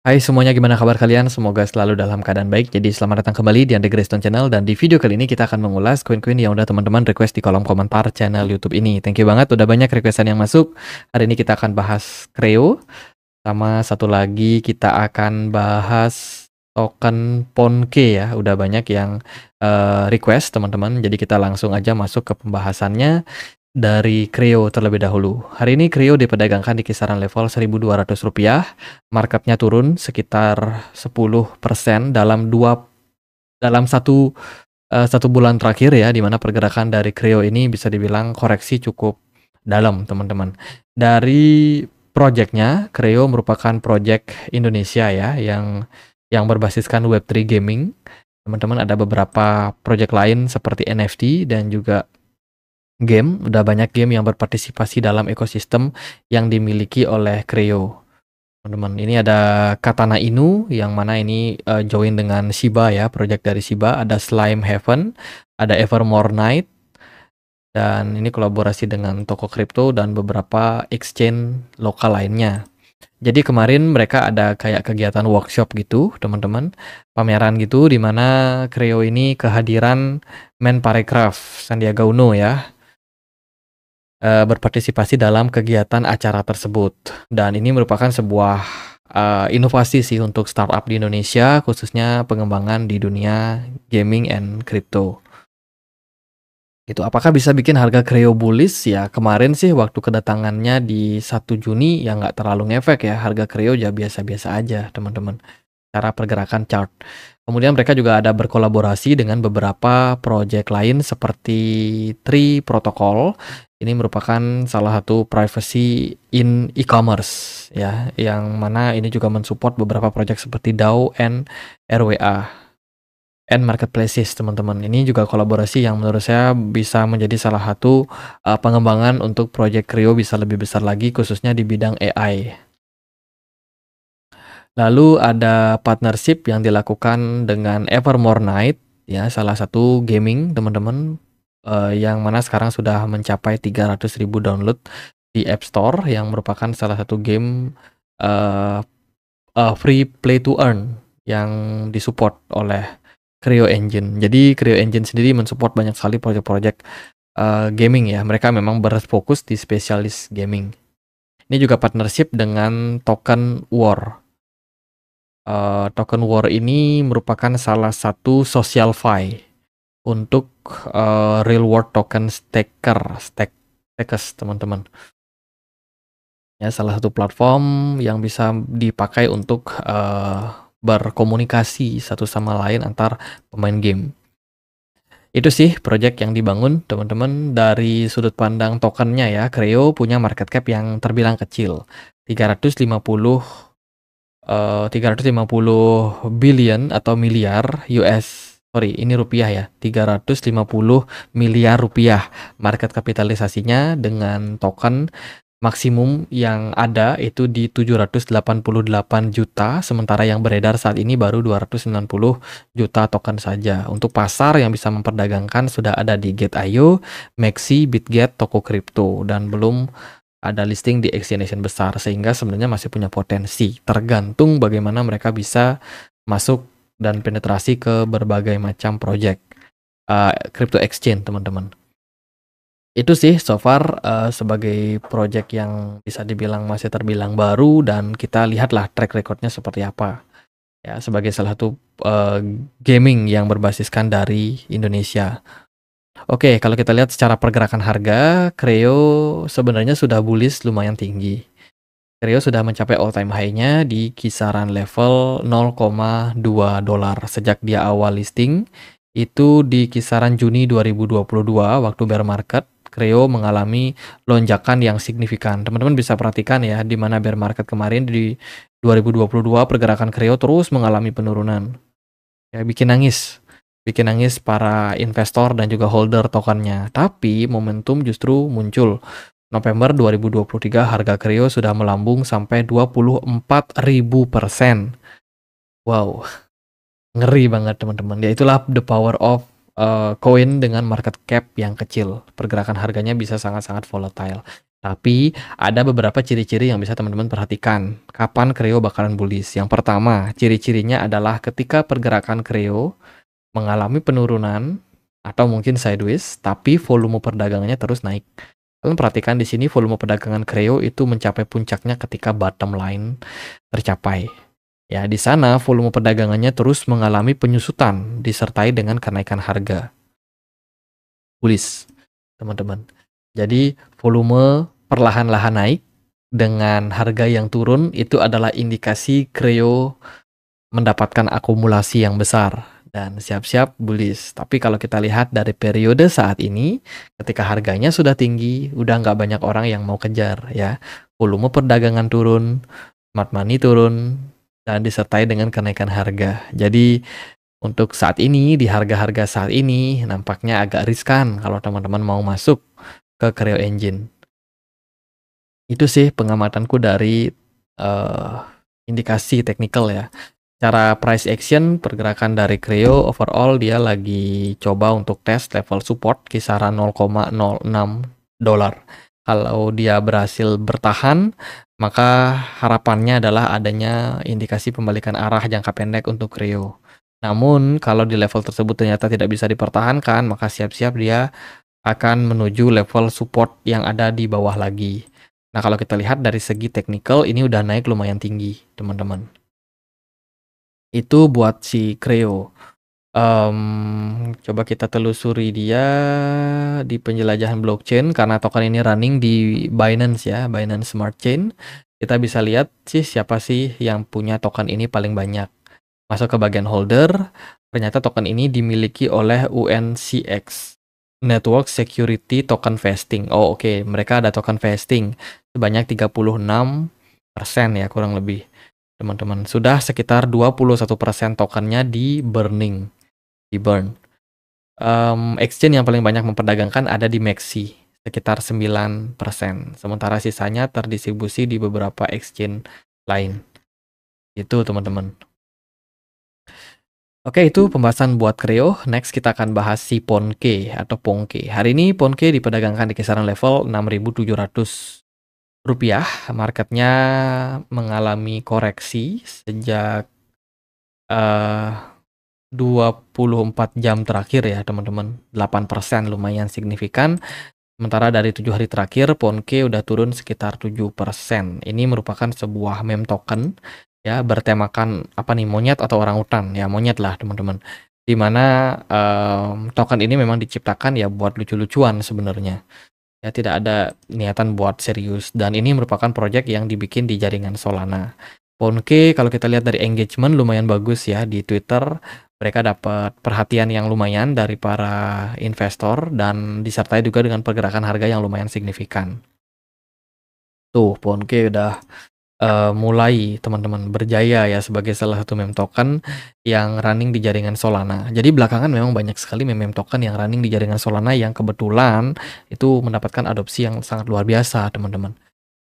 Hai semuanya, gimana kabar kalian? Semoga selalu dalam keadaan baik. Jadi selamat datang kembali di Andre Grayston Channel, dan di video kali ini kita akan mengulas koin-koin yang udah teman-teman request di kolom komentar channel YouTube ini. Thank you banget, udah banyak requestan yang masuk. Hari ini kita akan bahas Creo, sama satu lagi kita akan bahas token Ponke ya. Udah banyak yang request teman-teman. Jadi kita langsung aja masuk ke pembahasannya. Dari Creo terlebih dahulu. Hari ini Creo diperdagangkan di kisaran level Rp1.200. Marketnya turun sekitar 10% dalam satu bulan terakhir ya, di mana pergerakan dari Creo ini bisa dibilang koreksi cukup dalam, teman-teman. Dari projectnya, Creo merupakan project Indonesia ya, yang berbasiskan Web3 gaming. Teman-teman, ada beberapa project lain seperti NFT dan juga game. Udah banyak game yang berpartisipasi dalam ekosistem yang dimiliki oleh Creo. Teman-teman, ini ada Katana Inu yang mana ini join dengan Shiba ya, project dari Shiba. Ada Slime Heaven, ada Evermore Night, dan ini kolaborasi dengan toko kripto dan beberapa exchange lokal lainnya. Jadi kemarin mereka ada kayak kegiatan workshop gitu, teman-teman, pameran gitu, di mana Creo ini kehadiran Men Parekraf Sandiaga Uno ya, berpartisipasi dalam kegiatan acara tersebut. Dan ini merupakan sebuah inovasi sih untuk startup di Indonesia, khususnya pengembangan di dunia gaming and crypto. Itu apakah bisa bikin harga Creo bullish? Ya kemarin sih waktu kedatangannya di 1 Juni ya nggak terlalu ngefek ya, harga Creo ya biasa-biasa aja teman-teman, cara pergerakan chart. Kemudian mereka juga ada berkolaborasi dengan beberapa project lain seperti Tree Protocol. Ini merupakan salah satu privacy in e-commerce ya, yang mana ini juga mensupport beberapa project seperti DAO and RWA and marketplaces, teman-teman. Ini juga kolaborasi yang menurut saya bisa menjadi salah satu pengembangan untuk project Creo bisa lebih besar lagi, khususnya di bidang AI. Lalu ada partnership yang dilakukan dengan Evermore Night ya, salah satu gaming teman-teman, yang mana sekarang sudah mencapai 300.000 download di App Store, yang merupakan salah satu game free play to earn yang disupport oleh Creo Engine. Jadi Creo Engine sendiri mensupport banyak sekali project-project gaming ya. Mereka memang berfokus di spesialis gaming. Ini juga partnership dengan Token War. Token War ini merupakan salah satu social fi untuk real world token stakers, teman-teman. Ya, salah satu platform yang bisa dipakai untuk berkomunikasi satu sama lain antar pemain game. Itu sih project yang dibangun, teman-teman. Dari sudut pandang tokennya ya, Creo punya market cap yang terbilang kecil, 350 billion atau miliar US. Sorry, ini rupiah ya. 350 miliar rupiah market kapitalisasinya, dengan token maksimum yang ada itu di 788 juta, sementara yang beredar saat ini baru 290 juta token saja. Untuk pasar yang bisa memperdagangkan sudah ada di Gate.io, Maxi, Bitget, toko kripto, dan belum ada listing di exchange besar, sehingga sebenarnya masih punya potensi, tergantung bagaimana mereka bisa masuk dan penetrasi ke berbagai macam project crypto exchange, teman-teman. Itu sih so far sebagai project yang bisa dibilang masih terbilang baru, dan kita lihatlah track recordnya seperti apa ya, sebagai salah satu gaming yang berbasiskan dari Indonesia. Oke, kalau kita lihat secara pergerakan harga, Creo sebenarnya sudah bullish lumayan tinggi. Creo sudah mencapai all time high-nya di kisaran level $0,2 sejak dia awal listing. Itu di kisaran Juni 2022 waktu bear market. Creo mengalami lonjakan yang signifikan. Teman-teman bisa perhatikan ya, di mana bear market kemarin di 2022 pergerakan Creo terus mengalami penurunan. Ya, bikin nangis para investor dan juga holder tokennya. Tapi momentum justru muncul. November 2023 harga Creo sudah melambung sampai 24.000%. Wow, ngeri banget teman-teman. Ya itulah the power of koin dengan market cap yang kecil. Pergerakan harganya bisa sangat-sangat volatile. Tapi ada beberapa ciri-ciri yang bisa teman-teman perhatikan. Kapan Creo bakalan bullish? Yang pertama, ciri-cirinya adalah ketika pergerakan Creo mengalami penurunan atau mungkin sideways, tapi volume perdagangannya terus naik. Kalian perhatikan di sini volume perdagangan Creo itu mencapai puncaknya ketika bottom line tercapai. Ya, di sana volume perdagangannya terus mengalami penyusutan disertai dengan kenaikan harga. Bullish, teman-teman. Jadi volume perlahan-lahan naik dengan harga yang turun itu adalah indikasi Creo mendapatkan akumulasi yang besar dan siap-siap bullish. Tapi kalau kita lihat dari periode saat ini, ketika harganya sudah tinggi, udah nggak banyak orang yang mau kejar ya. Volume perdagangan turun, smart money turun, dan disertai dengan kenaikan harga. Jadi untuk saat ini, di harga-harga saat ini, nampaknya agak riskan kalau teman-teman mau masuk ke Creo Engine. Itu sih pengamatanku dari indikasi teknikal ya. Cara price action pergerakan dari Creo overall dia lagi coba untuk tes level support kisaran 0,06 dolar. Kalau dia berhasil bertahan, maka harapannya adalah adanya indikasi pembalikan arah jangka pendek untuk Creo. Namun kalau di level tersebut ternyata tidak bisa dipertahankan, maka siap-siap dia akan menuju level support yang ada di bawah lagi. Nah, kalau kita lihat dari segi technical ini udah naik lumayan tinggi, teman-teman. Itu buat si Creo. Coba kita telusuri dia di penjelajahan blockchain karena token ini running di Binance ya, Binance Smart Chain. Kita bisa lihat sih siapa sih yang punya token ini paling banyak. Masuk ke bagian holder, ternyata token ini dimiliki oleh UNCX, Network Security Token Vesting. Oh oke, mereka ada token vesting sebanyak 36% ya kurang lebih. Teman-teman, sudah sekitar 21% tokennya di burn. Exchange yang paling banyak memperdagangkan ada di Maxi, sekitar 9%. Sementara sisanya terdistribusi di beberapa exchange lain. Itu teman-teman. Oke, itu pembahasan buat Creo. Next kita akan bahas si Ponke atau Ponke. Hari ini Ponke diperdagangkan di kisaran level 6.700 rupiah. Marketnya mengalami koreksi sejak 24 jam terakhir ya teman-teman. 8% lumayan signifikan. Sementara dari 7 hari terakhir Ponke udah turun sekitar 7%. Ini merupakan sebuah meme token ya, bertemakan apa nih, monyet atau orangutan ya, monyet lah teman-teman. Dimana token ini memang diciptakan ya buat lucu-lucuan sebenarnya. Ya, tidak ada niatan buat serius, dan ini merupakan proyek yang dibikin di jaringan Solana. Ponke kalau kita lihat dari engagement lumayan bagus ya di Twitter. Mereka dapat perhatian yang lumayan dari para investor dan disertai juga dengan pergerakan harga yang lumayan signifikan. Tuh, Ponke udah mulai teman-teman berjaya ya sebagai salah satu meme token yang running di jaringan Solana. Jadi belakangan memang banyak sekali meme token yang running di jaringan Solana yang kebetulan itu mendapatkan adopsi yang sangat luar biasa teman-teman.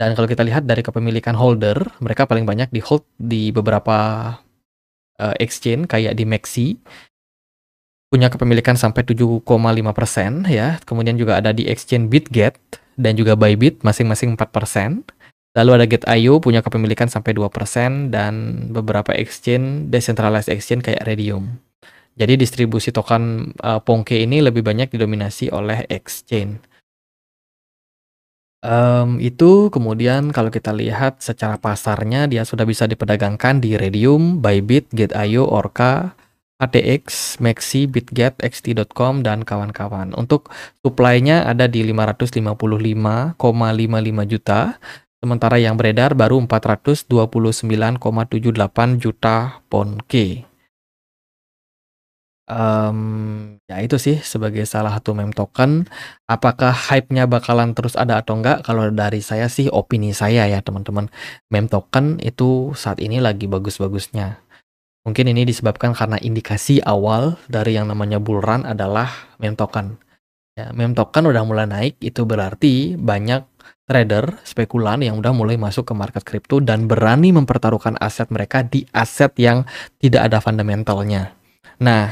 Dan kalau kita lihat dari kepemilikan holder, mereka paling banyak di hold di beberapa exchange kayak di Maxi, punya kepemilikan sampai 7,5% ya. Kemudian juga ada di exchange BitGet dan juga Bybit masing-masing 4%. Lalu ada Get.io punya kepemilikan sampai 2% dan beberapa exchange, decentralized exchange kayak Redium. Jadi distribusi token Ponke ini lebih banyak didominasi oleh exchange. Itu kemudian kalau kita lihat secara pasarnya dia sudah bisa diperdagangkan di Redium, Bybit, Get.io, Orca, ATX, Maxi, BitGet, XT.com, dan kawan-kawan. Untuk supply-nya ada di 555,55 juta. Sementara yang beredar baru 429,78 juta Ponke. Ya itu sih sebagai salah satu meme token. Apakah hype-nya bakalan terus ada atau enggak? Kalau dari saya sih, opini saya ya teman-teman, meme token itu saat ini lagi bagus-bagusnya. Mungkin ini disebabkan karena indikasi awal dari yang namanya bull run adalah meme token. Ya, meme token udah mulai naik, itu berarti banyak trader, spekulan yang udah mulai masuk ke market kripto dan berani mempertaruhkan aset mereka di aset yang tidak ada fundamentalnya. Nah,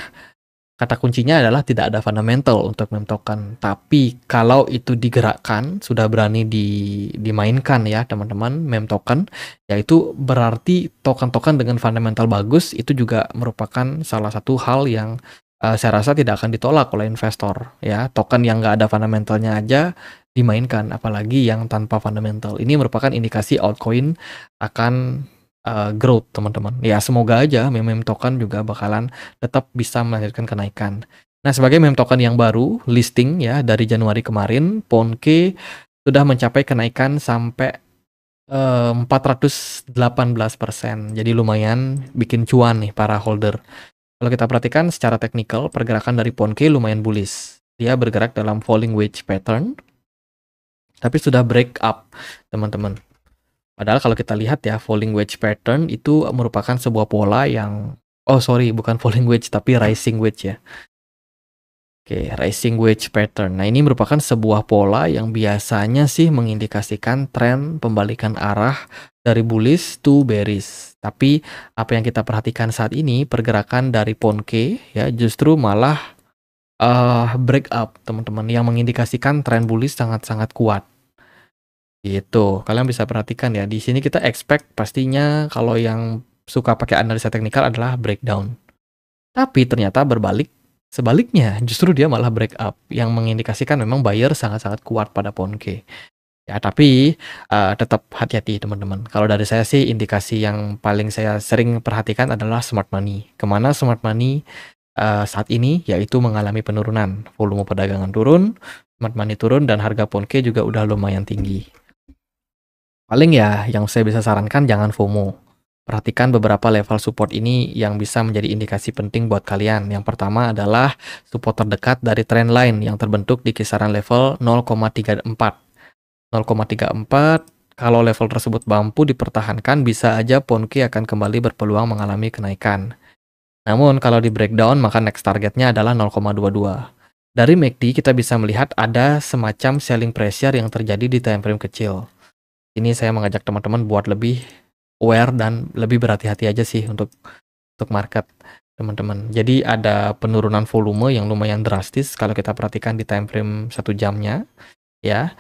kata kuncinya adalah tidak ada fundamental untuk meme token. Tapi kalau itu digerakkan, sudah berani dimainkan ya teman-teman meme token, yaitu berarti token-token dengan fundamental bagus itu juga merupakan salah satu hal yang saya rasa tidak akan ditolak oleh investor ya. Token yang nggak ada fundamentalnya aja dimainkan, apalagi yang tanpa fundamental. Ini merupakan indikasi altcoin akan growth teman-teman. Ya semoga aja meme token juga bakalan tetap bisa melanjutkan kenaikan. Nah sebagai meme token yang baru listing ya dari Januari kemarin, Ponke sudah mencapai kenaikan sampai 418%. Jadi lumayan bikin cuan nih para holder. Kalau kita perhatikan secara teknikal, pergerakan dari Ponke lumayan bullish. Dia bergerak dalam falling wedge pattern, tapi sudah break up, teman-teman. Padahal kalau kita lihat ya, falling wedge pattern itu merupakan sebuah pola yang... Oh sorry, bukan falling wedge, tapi rising wedge ya. Oke, rising wedge pattern. Nah ini merupakan sebuah pola yang biasanya sih mengindikasikan tren pembalikan arah dari bullish to bearish. Tapi apa yang kita perhatikan saat ini, pergerakan dari Ponke ya justru malah break up teman-teman, yang mengindikasikan tren bullish sangat-sangat kuat. Gitu, kalian bisa perhatikan ya. Di sini kita expect pastinya kalau yang suka pakai analisa teknikal adalah breakdown. Tapi ternyata berbalik, sebaliknya justru dia malah break up, yang mengindikasikan memang buyer sangat-sangat kuat pada Ponke. Ya, tapi tetap hati-hati teman-teman. Kalau dari saya sih indikasi yang paling saya sering perhatikan adalah smart money. Kemana smart money saat ini yaitu mengalami penurunan. Volume perdagangan turun, smart money turun, dan harga Ponke juga udah lumayan tinggi. Paling ya yang saya bisa sarankan jangan FOMO. Perhatikan beberapa level support ini yang bisa menjadi indikasi penting buat kalian. Yang pertama adalah support terdekat dari trend line yang terbentuk di kisaran level 0,34. 0,34, kalau level tersebut mampu dipertahankan, bisa aja Ponke akan kembali berpeluang mengalami kenaikan. Namun kalau di breakdown, maka next targetnya adalah 0,22. Dari MACD kita bisa melihat ada semacam selling pressure yang terjadi di time frame kecil. Ini saya mengajak teman-teman buat lebih aware dan lebih berhati-hati aja sih untuk market teman-teman. Jadi ada penurunan volume yang lumayan drastis kalau kita perhatikan di time frame 1 jamnya ya,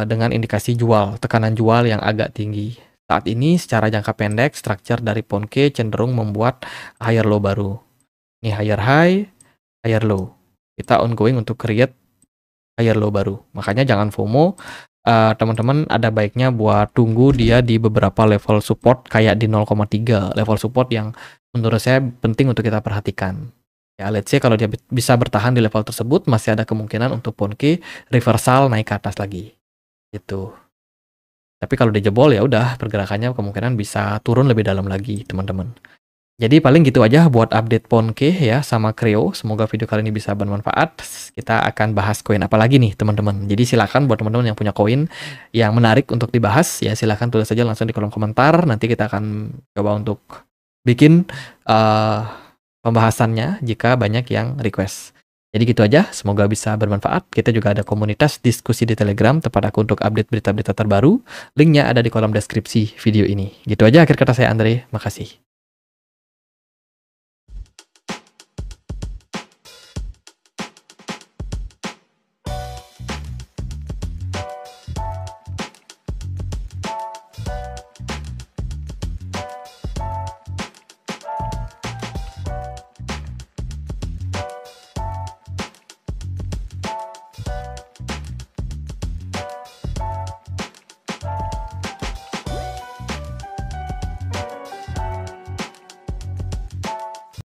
dengan indikasi jual, tekanan jual yang agak tinggi. Saat ini secara jangka pendek structure dari Ponke cenderung membuat higher low baru. Ini higher high, higher low. Kita ongoing untuk create higher low baru. Makanya jangan FOMO. Teman-teman ada baiknya buat tunggu dia di beberapa level support kayak di 0,3 level support yang menurut saya penting untuk kita perhatikan. Ya, let's say kalau dia bisa bertahan di level tersebut, masih ada kemungkinan untuk Ponke reversal naik ke atas lagi. Gitu. Tapi kalau dia jebol ya udah pergerakannya kemungkinan bisa turun lebih dalam lagi, teman-teman. Jadi paling gitu aja buat update Ponke ya sama Creo. Semoga video kali ini bisa bermanfaat. Kita akan bahas koin apa lagi nih teman-teman. Jadi silakan buat teman-teman yang punya koin yang menarik untuk dibahas ya silakan tulis saja langsung di kolom komentar. Nanti kita akan coba untuk bikin pembahasannya jika banyak yang request. Jadi gitu aja, semoga bisa bermanfaat. Kita juga ada komunitas diskusi di Telegram tempat aku untuk update berita-berita terbaru. Linknya ada di kolom deskripsi video ini. Gitu aja akhir kata saya Andre, makasih.